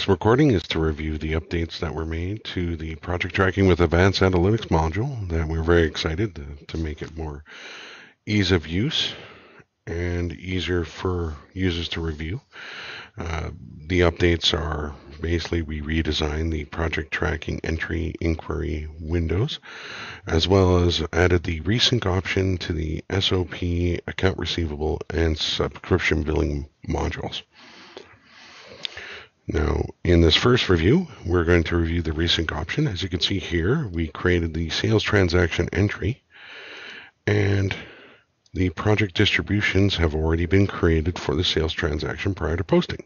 This recording is to review the updates that were made to the Project Tracking with Advanced Analytics module that we're very excited to make it more ease of use and easier for users to review. The updates are basically we redesigned the project tracking entry inquiry windows, as well as added the resync option to the SOP, account receivable, and subscription billing modules. Now, in this first review, we're going to review the resync option. As you can see here, we created the sales transaction entry, and the project distributions have already been created for the sales transaction prior to posting.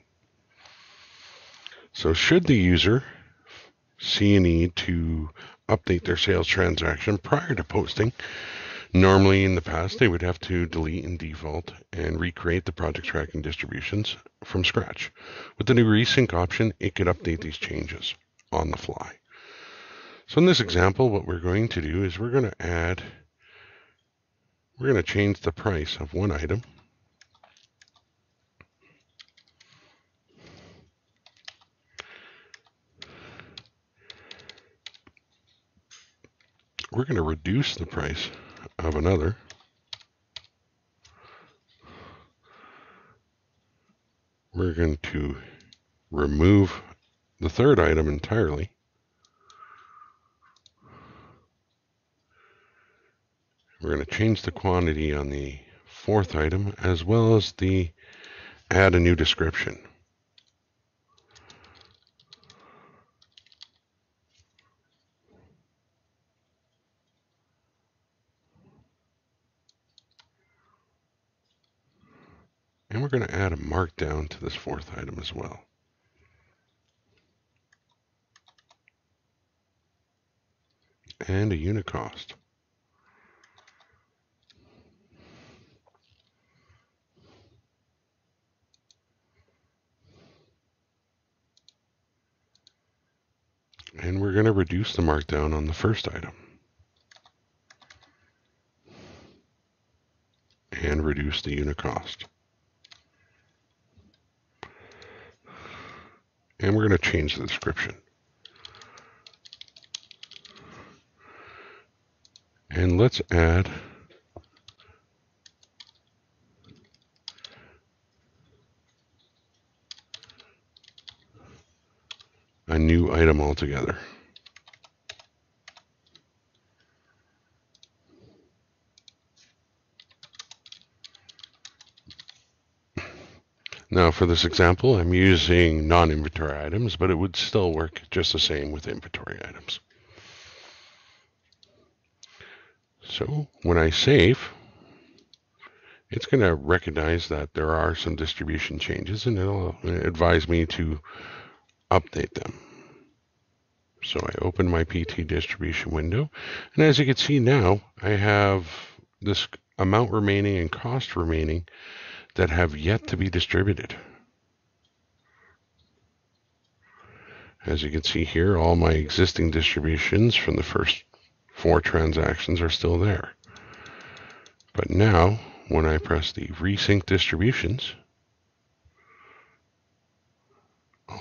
So should the user see a need to update their sales transaction prior to posting, normally in the past they would have to delete and default and recreate the project tracking distributions from scratch. With the new resync option, it could update these changes on the fly. So in this example, what we're going to do is we're going to change the price of one item. We're going to reduce the price of another. We're going to remove the third item entirely. We're going to change the quantity on the fourth item, as well as add a new description. And we're going to add a markdown to this fourth item as well. And a unit cost. And we're going to reduce the markdown on the first item. And reduce the unit cost. And we're going to change the description. And let's add a new item altogether. Now for this example, I'm using non-inventory items, but it would still work just the same with inventory items. So when I save, it's going to recognize that there are some distribution changes, and it'll advise me to update them. So I open my PT distribution window, and as you can see now, I have this amount remaining and cost remaining that have yet to be distributed. As you can see here, all my existing distributions from the first 4 transactions are still there. But now, when I press the resync distributions,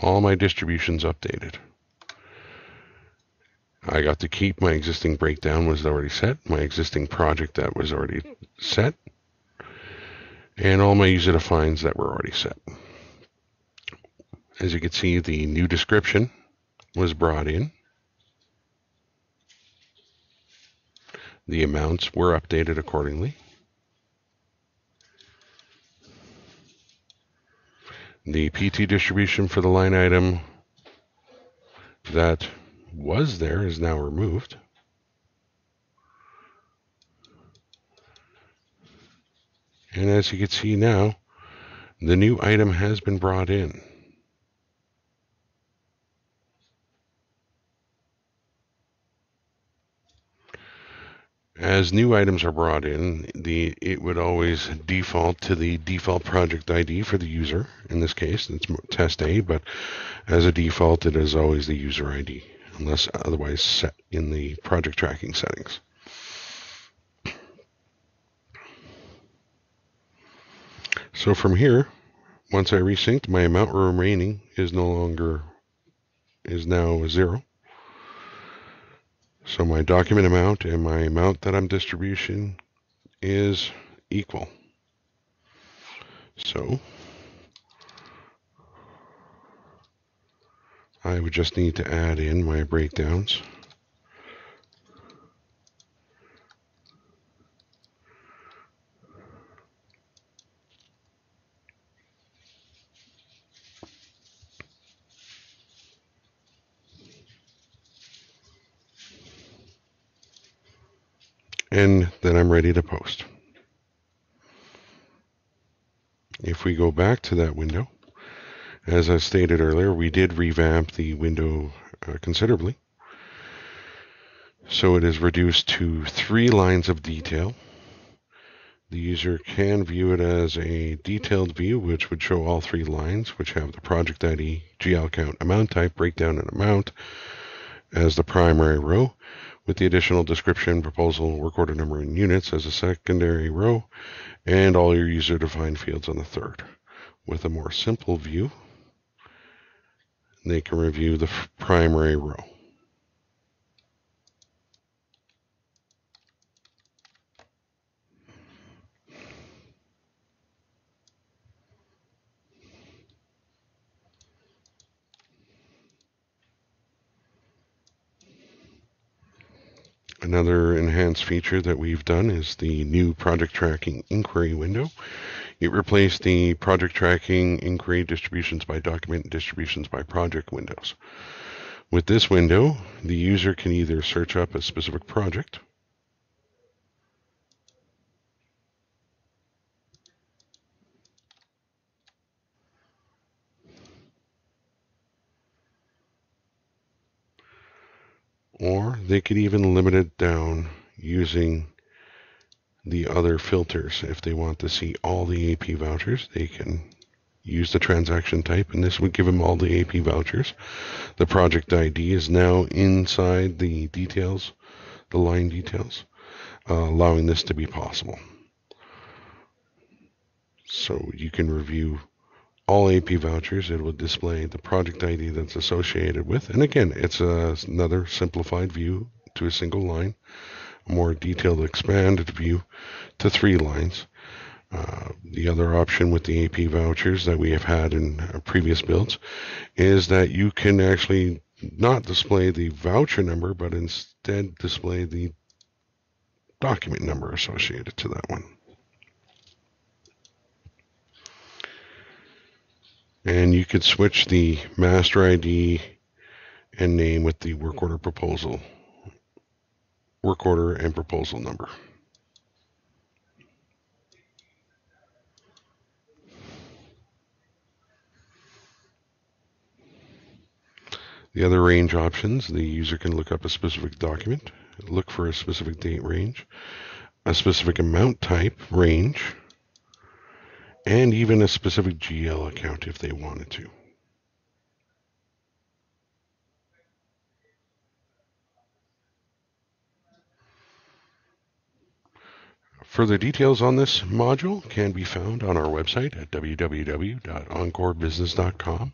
all my distributions updated. I got to keep my existing breakdown was already set, my existing project that was already set, and all my user defines that were already set. As you can see, the new description was brought in. The amounts were updated accordingly. The PT distribution for the line item that was there is now removed. And as you can see now, the new item has been brought in. As new items are brought in, it would always default to the default project ID for the user. In this case, it's test A, but as a default, it is always the user ID, unless otherwise set in the project tracking settings. So from here, once I resynced, my amount remaining is no longer is now 0. So my document amount and my amount that I'm distribution is equal. So I would just need to add in my breakdowns. And then I'm ready to post. If we go back to that window, as I stated earlier, we did revamp the window considerably. So it is reduced to 3 lines of detail. The user can view it as a detailed view, which would show all 3 lines, which have the project ID, GL count, amount type, breakdown, and amount as the primary row, with the additional description, proposal, work order number, and units as a secondary row, and all your user-defined fields on the third. With a more simple view, they can review the primary row. Another enhanced feature that we've done is the new project tracking inquiry window. It replaced the project tracking inquiry distributions by document and distributions by project windows. With this window, the user can either search up a specific project, or they could even limit it down using the other filters. If they want to see all the AP vouchers, they can use the transaction type, and this would give them all the AP vouchers. The project ID is now inside the details, the line details, allowing this to be possible. So you can review all AP vouchers. It will display the project ID that's associated with. And again, it's another simplified view to a single line, a more detailed expanded view to 3 lines. The other option with the AP vouchers that we have had in previous builds is that you can actually not display the voucher number, but instead display the document number associated to that one. And you could switch the master ID and name with the work order proposal, work order and proposal number. The other range options, the user can look up a specific document, look for a specific date range, a specific amount type range, and even a specific GL account if they wanted to. Further details on this module can be found on our website at www.encorebusiness.com.